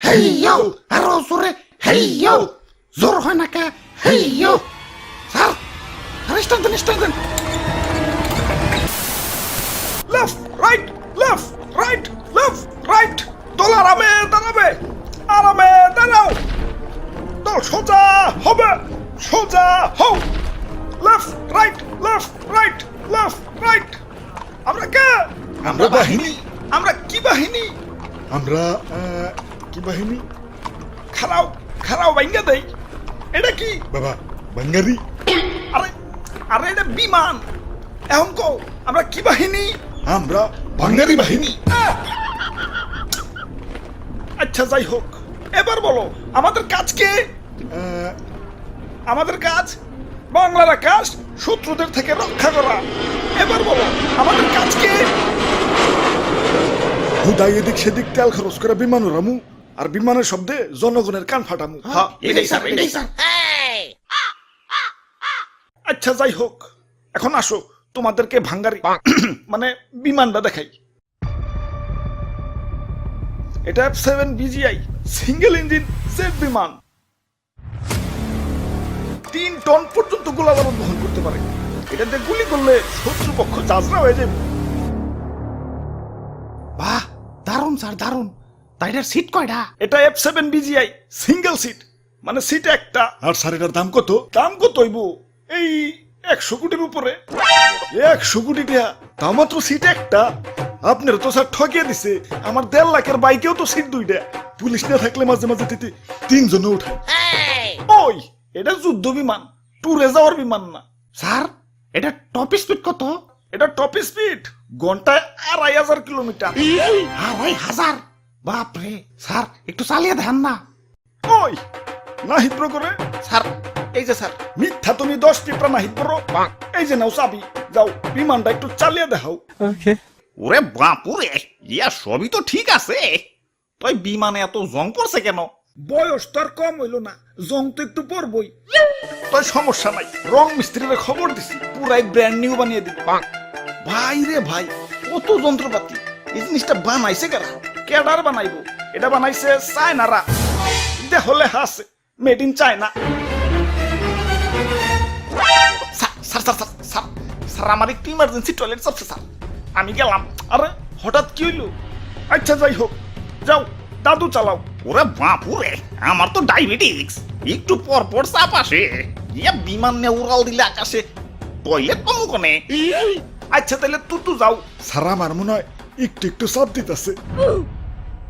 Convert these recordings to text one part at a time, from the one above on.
হেইয়ো আরো জোরে হেইয়ো জোর হয় না কে হেইয়ো স্যার স্টার্ট দেন লেফট রাইট দল আরামে দাঁড়াও দল সোজা হবে সোজা হও লেফট রাইট আমরা কে আমরা বাহিনী আমরা কি বাহিনী আমরা কি বাহিনী খারাও ভাঙ্গা দেই এটা কি বাবা বাঙ্গারি আরে আরে এটা বিমান এখন কও আমরা কি বাহিনী আমরা বাঙ্গারি বাহিনী আচ্ছা যাই হোক এবার বলো আমাদের কাজ কে আমাদের কাজ বাংলার আকাশ শত্রুদের থেকে রক্ষা করা এবার বলো আমাদের কাজ কে হুদাই এদিক সেদিক তেল খরচ করে বিমান উড়ামু আর বিমানের শব্দে জনগণের কান ফাটামু হ্যাঁ, এটাই স্যার আচ্ছা যাই হোক এখন আসো তোমাদেরকে ভাঙ্গারি মানে বিমানটা দেখাই এটা F7 BGI single engine jet বিমান 3 টন পর্যন্ত গোলাবারুদ বহন করতে পারে এটাতে গুলি করলে শত্রুপক্ষ চাজরা হয়ে যাবে বাহ দারুন স্যার দারুন তাইটার সিট কয়টা এটা F7 BGI সিঙ্গেল সিট মানে সিট একটা আর স্যার এটার দাম কত দাম কত হইব এই 100 কোটির উপরে 100 কোটি টাকা তাও মাত্র সিট একটা আপনার তো স্যার ঠকিয়ে দিছে আমার 1.5 লাখের বাইকেও তো সিট দুইটা পুলিশ না থাকলে মাঝে মাঝে তিতে 3 জন উঠে ওই এটা যুদ্ধ বিমান ট্যুরে যাওয়ার বিমান না স্যার এটা টপ স্পিড কত এটা টপ স্পিড ঘন্টায় 2500 কিলোমিটার 2500 বাপরে স্যার একটু চালিয়ে দেন না ওই না হিব্র করে স্যার এই যে স্যার মিথ্যা তুমি 10 টিপরা না হিব্র এই যে নাও চাবি যাও বিমানটা একটু চালিয়ে দেখাও ওরে বাপুরে ইয়া সবই তো ঠিক আছে তুই বিমানে এত জং পড়ছে কেন বয়স তো আর কম হইল না জং তো একটু পড়বই তাই সমস্যা নাই রং মিস্ত্রিরে খবর দিছি পুরাই ব্র্যান্ড নিউ বানিয়ে দিবে ভাই রে ভাই কত যন্ত্রপাতি এই জিনিসটা বানাইছে কারা কেডার বানাইবো এটা বানাইছে চায়নারা দেহলে হাসে মেড ইন চায়না স্যার আমার একটু ইমার্জেন্সি টয়লেট চাপছে স্যার আমি গেলাম আরে হঠাৎ কি হইলো আচ্ছা যাই হোক যাও দাদু চালাও ওরে বাপুরে আমার তো ডায়াবেটিস একটু পর পর চাপ আসে ইয়া বিমান নিয়ে উড়াল দিলে আকাশে টয়লেট পাবো কোনে আচ্ছা তাহলে তুই যাও স্যার আমার মনে হয় একটু একটু চাপ দিতেছে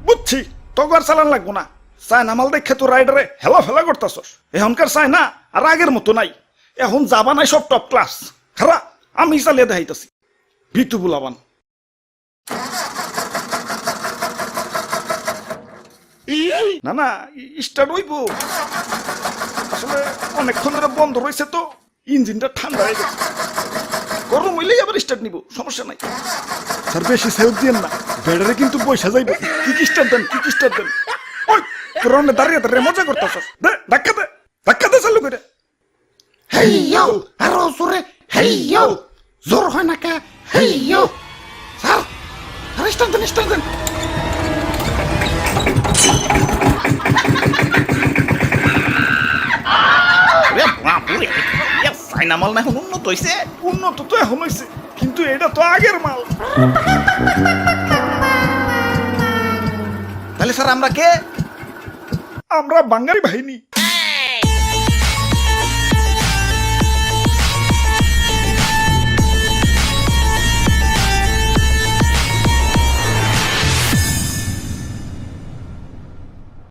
বুঝছি তোকে আর চালান লাগবো না চায়না মাল দেখে তো রাইডারে হেলা ফেলা করতেছস এখনকার চায়না আর আগের মতো নাই এখন যাবা নাই সব টপ ক্লাস খারা আমি চালিয়ে দেখাইতেছি ভিতু বুলাবান না না স্টার্ট হইব আসলে অনেকক্ষণ ধরে বন্ধ রয়েছে তো ইঞ্জিনটা ঠান্ডা হয়ে গেছে গরম হইলেই আবার স্টার্ট নিব সমস্যা নাই স্যার বেশি সেভ দিয়েন না ব্যাটারি কিন্তু পয়সা যাইবে কি স্টার্ট দেন ওই পুরনো দাঁড়িয়ে দাঁড়িয়ে মজা করতেছস দে ধাক্কা দে চালু করে হেইয়ো আরো জোরে হেইয়ো জোর হয় না কে হেইয়ো স্যার স্টার্ট দেন ওরে বাপুরে ইয়া চাইনা মাল না এখন উন্নত হইছে উন্নত তো এখন হয়েছে কিন্তু এটা তো আগের মাল তাহলে স্যার আমরা কে আমরা বাঙালি বাহিনী